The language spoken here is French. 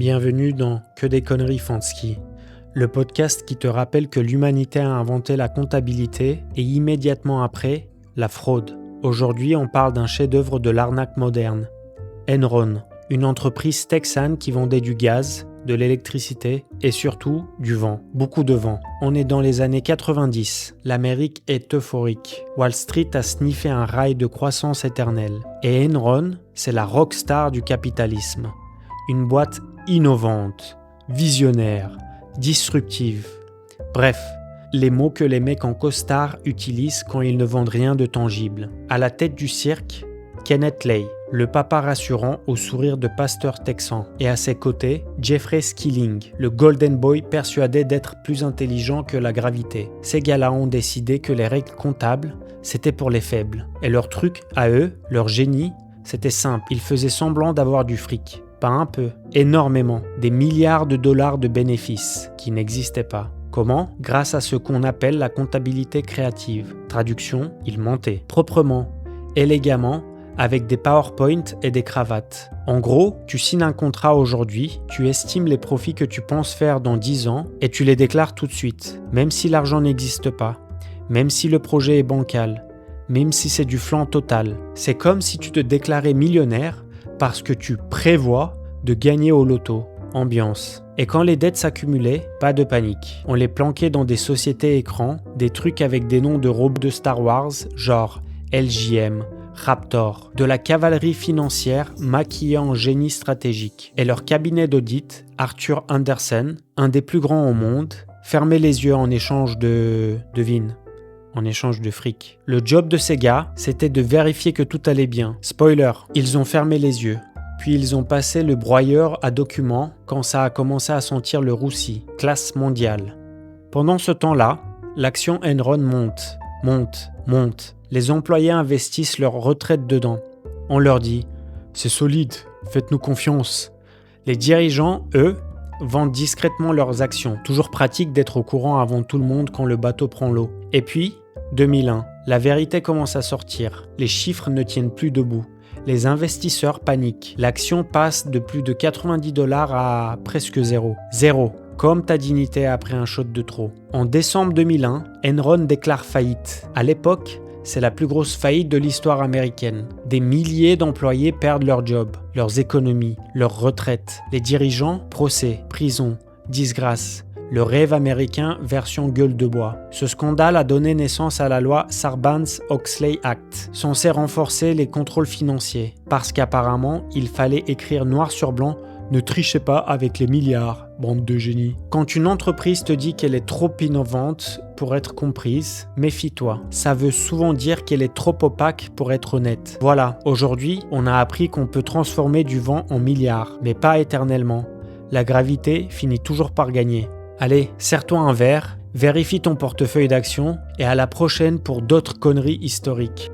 Bienvenue dans Que des conneries Fansky, le podcast qui te rappelle que l'humanité a inventé la comptabilité et immédiatement après, la fraude. Aujourd'hui, on parle d'un chef-d'œuvre de l'arnaque moderne. Enron, une entreprise texane qui vendait du gaz, de l'électricité et surtout du vent. Beaucoup de vent. On est dans les années 90. L'Amérique est euphorique. Wall Street a sniffé un rail de croissance éternelle. Et Enron, c'est la rockstar du capitalisme. Une boîte innovante, visionnaire, disruptive. Bref, les mots que les mecs en costard utilisent quand ils ne vendent rien de tangible. À la tête du cirque, Kenneth Lay, le papa rassurant au sourire de pasteur texan. Et à ses côtés, Jeffrey Skilling, le golden boy persuadé d'être plus intelligent que la gravité. Ces gars-là ont décidé que les règles comptables, c'était pour les faibles. Et leur truc, à eux, leur génie, c'était simple. Ils faisaient semblant d'avoir du fric. Pas un peu, énormément. Des milliards de dollars de bénéfices qui n'existaient pas. Comment ? Grâce à ce qu'on appelle la comptabilité créative. Traduction, ils mentaient. Proprement, élégamment, avec des PowerPoint et des cravates. En gros, tu signes un contrat aujourd'hui, tu estimes les profits que tu penses faire dans 10 ans et tu les déclares tout de suite, même si l'argent n'existe pas, même si le projet est bancal, même si c'est du flan total. C'est comme si tu te déclarais millionnaire parce que tu prévois de gagner au loto. Ambiance. Et quand les dettes s'accumulaient, pas de panique. On les planquait dans des sociétés écrans, des trucs avec des noms de robes de Star Wars, genre LJM, Raptor, de la cavalerie financière maquillée en génie stratégique. Et leur cabinet d'audit, Arthur Andersen, un des plus grands au monde, fermait les yeux en échange de... devine. En échange de fric. Le job de ces gars, c'était de vérifier que tout allait bien. Spoiler, ils ont fermé les yeux. Puis ils ont passé le broyeur à documents quand ça a commencé à sentir le roussi. Classe mondiale. Pendant ce temps-là, l'action Enron monte. Les employés investissent leur retraite dedans. On leur dit « C'est solide, faites-nous confiance ». Les dirigeants, eux, vendent discrètement leurs actions. Toujours pratique d'être au courant avant tout le monde quand le bateau prend l'eau. Et puis, 2001, la vérité commence à sortir. Les chiffres ne tiennent plus debout. Les investisseurs paniquent. L'action passe de plus de 90 $ à presque zéro. Zéro, comme ta dignité après un shot de trop. En décembre 2001, Enron déclare faillite. À l'époque, c'est la plus grosse faillite de l'histoire américaine. Des milliers d'employés perdent leur job, leurs économies, leurs retraites. Les dirigeants, procès, prison, disgrâce. Le rêve américain version gueule de bois. Ce scandale a donné naissance à la loi Sarbanes-Oxley Act, censée renforcer les contrôles financiers. Parce qu'apparemment, il fallait écrire noir sur blanc « Ne trichez pas avec les milliards, bande de génies ». Quand une entreprise te dit qu'elle est trop innovante pour être comprise, méfie-toi. Ça veut souvent dire qu'elle est trop opaque pour être honnête. Voilà, aujourd'hui, on a appris qu'on peut transformer du vent en milliards, mais pas éternellement. La gravité finit toujours par gagner. Allez, serre-toi un verre, vérifie ton portefeuille d'actions et à la prochaine pour d'autres conneries historiques.